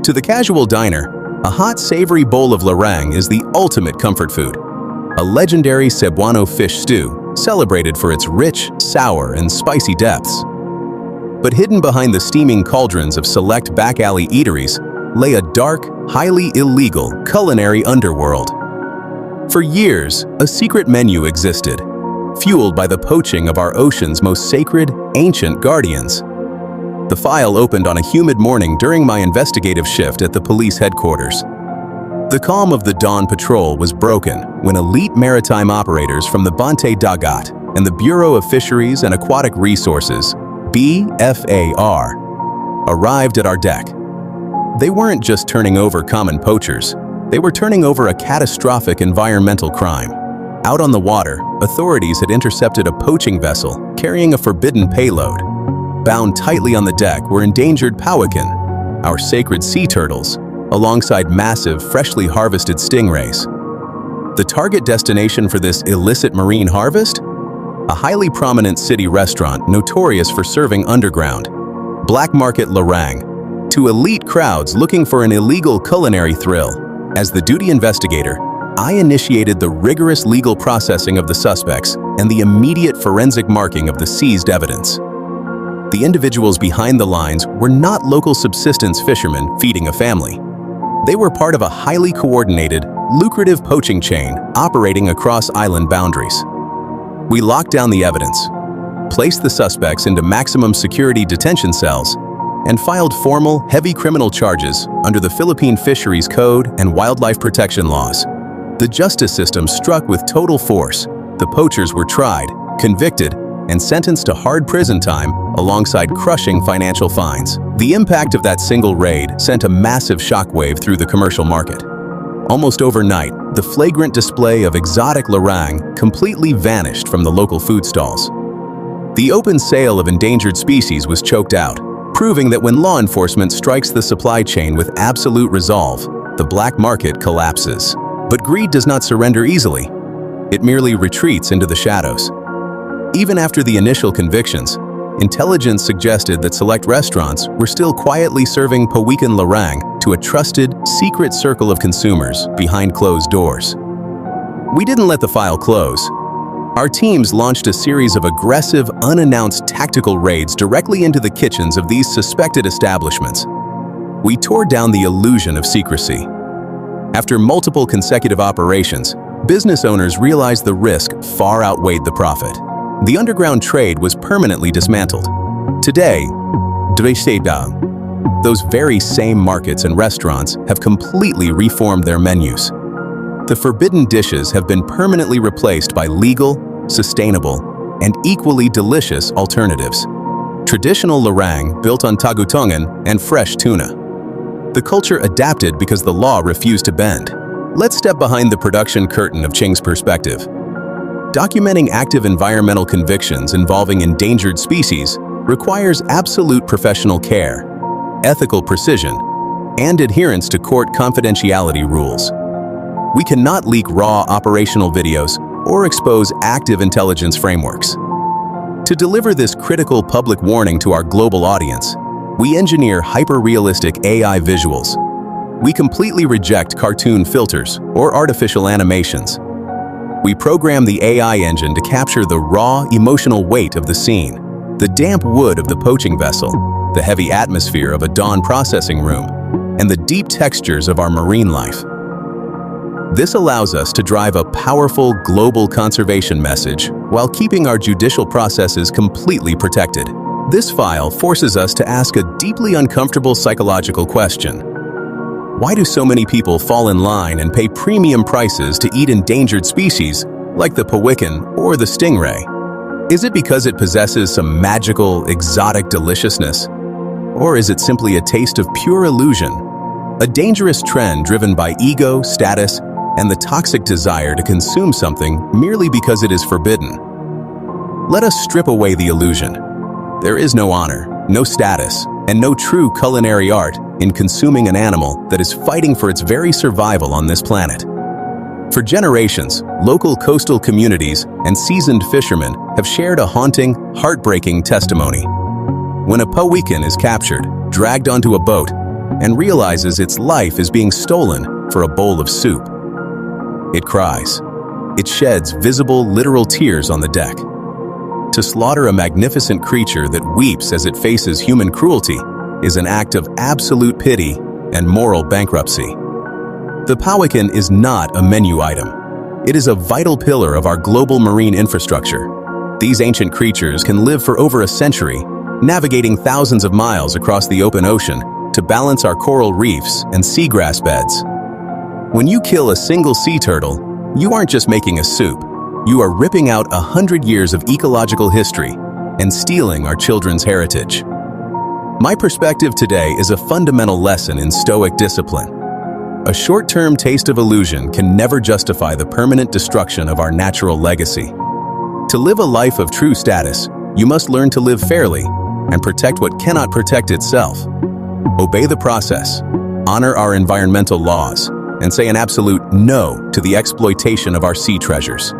To the casual diner, a hot, savory bowl of Larang is the ultimate comfort food. A legendary Cebuano fish stew, celebrated for its rich, sour, and spicy depths. But hidden behind the steaming cauldrons of select back-alley eateries lay a dark, highly illegal culinary underworld. For years, a secret menu existed, fueled by the poaching of our ocean's most sacred, ancient guardians. The file opened on a humid morning during my investigative shift at the police headquarters. The calm of the dawn patrol was broken when elite maritime operators from the Bantay Dagat and the Bureau of Fisheries and Aquatic Resources, BFAR, arrived at our deck. They weren't just turning over common poachers, they were turning over a catastrophic environmental crime. Out on the water, authorities had intercepted a poaching vessel carrying a forbidden payload. Bound tightly on the deck were endangered Pawikan, our sacred sea turtles, alongside massive, freshly harvested stingrays. The target destination for this illicit marine harvest? A highly prominent city restaurant notorious for serving underground, Black Market Larang, to elite crowds looking for an illegal culinary thrill. As the duty investigator, I initiated the rigorous legal processing of the suspects and the immediate forensic marking of the seized evidence. The individuals behind the lines were not local subsistence fishermen feeding a family. They were part of a highly coordinated, lucrative poaching chain operating across island boundaries. We locked down the evidence, placed the suspects into maximum security detention cells, and filed formal, heavy criminal charges under the Philippine Fisheries Code and wildlife protection laws. The justice system struck with total force. The poachers were tried, convicted, and sentenced to hard prison time alongside crushing financial fines. The impact of that single raid sent a massive shockwave through the commercial market. Almost overnight, the flagrant display of exotic Larang completely vanished from the local food stalls. The open sale of endangered species was choked out, proving that when law enforcement strikes the supply chain with absolute resolve, the black market collapses. But greed does not surrender easily. It merely retreats into the shadows. Even after the initial convictions, intelligence suggested that select restaurants were still quietly serving Pawikan Larang to a trusted, secret circle of consumers behind closed doors. We didn't let the file close. Our teams launched a series of aggressive, unannounced tactical raids directly into the kitchens of these suspected establishments. We tore down the illusion of secrecy. After multiple consecutive operations, business owners realized the risk far outweighed the profit. The underground trade was permanently dismantled. Today, those very same markets and restaurants have completely reformed their menus. The forbidden dishes have been permanently replaced by legal, sustainable, and equally delicious alternatives. Traditional Larang built on tagutongan and fresh tuna. The culture adapted because the law refused to bend. Let's step behind the production curtain of Chings' perspective. Documenting active environmental convictions involving endangered species requires absolute professional care, ethical precision, and adherence to court confidentiality rules. We cannot leak raw operational videos or expose active intelligence frameworks. To deliver this critical public warning to our global audience, we engineer hyper-realistic AI visuals. We completely reject cartoon filters or artificial animations. We program the AI engine to capture the raw, emotional weight of the scene, the damp wood of the poaching vessel, the heavy atmosphere of a dawn processing room, and the deep textures of our marine life. This allows us to drive a powerful global conservation message while keeping our judicial processes completely protected. This file forces us to ask a deeply uncomfortable psychological question. Why do so many people fall in line and pay premium prices to eat endangered species like the Pawikan or the stingray? Is it because it possesses some magical, exotic deliciousness? Or is it simply a taste of pure illusion? A dangerous trend driven by ego, status, and the toxic desire to consume something merely because it is forbidden. Let us strip away the illusion. There is no honor, no status, and no true culinary art in consuming an animal that is fighting for its very survival on this planet. For generations, local coastal communities and seasoned fishermen have shared a haunting, heartbreaking testimony. When a Pawikan is captured, dragged onto a boat, and realizes its life is being stolen for a bowl of soup. It cries. It sheds visible, literal tears on the deck. To slaughter a magnificent creature that weeps as it faces human cruelty is an act of absolute pity and moral bankruptcy. The Pawikan is not a menu item. It is a vital pillar of our global marine infrastructure. These ancient creatures can live for over a century, navigating thousands of miles across the open ocean to balance our coral reefs and seagrass beds. When you kill a single sea turtle, you aren't just making a soup. You are ripping out 100 years of ecological history and stealing our children's heritage. My perspective today is a fundamental lesson in stoic discipline. A short-term taste of illusion can never justify the permanent destruction of our natural legacy. To live a life of true status, you must learn to live fairly and protect what cannot protect itself. Obey the process, honor our environmental laws, and say an absolute no to the exploitation of our sea treasures.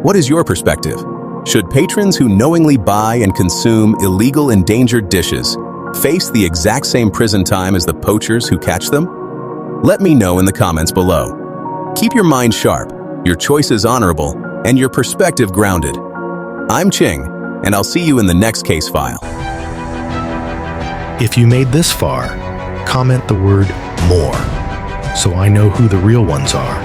What is your perspective? Should patrons who knowingly buy and consume illegal endangered dishes face the exact same prison time as the poachers who catch them? Let me know in the comments below. Keep your mind sharp, your choices honorable, and your perspective grounded. I'm Ching, and I'll see you in the next case file. If you made this far, comment the word "more" so I know who the real ones are.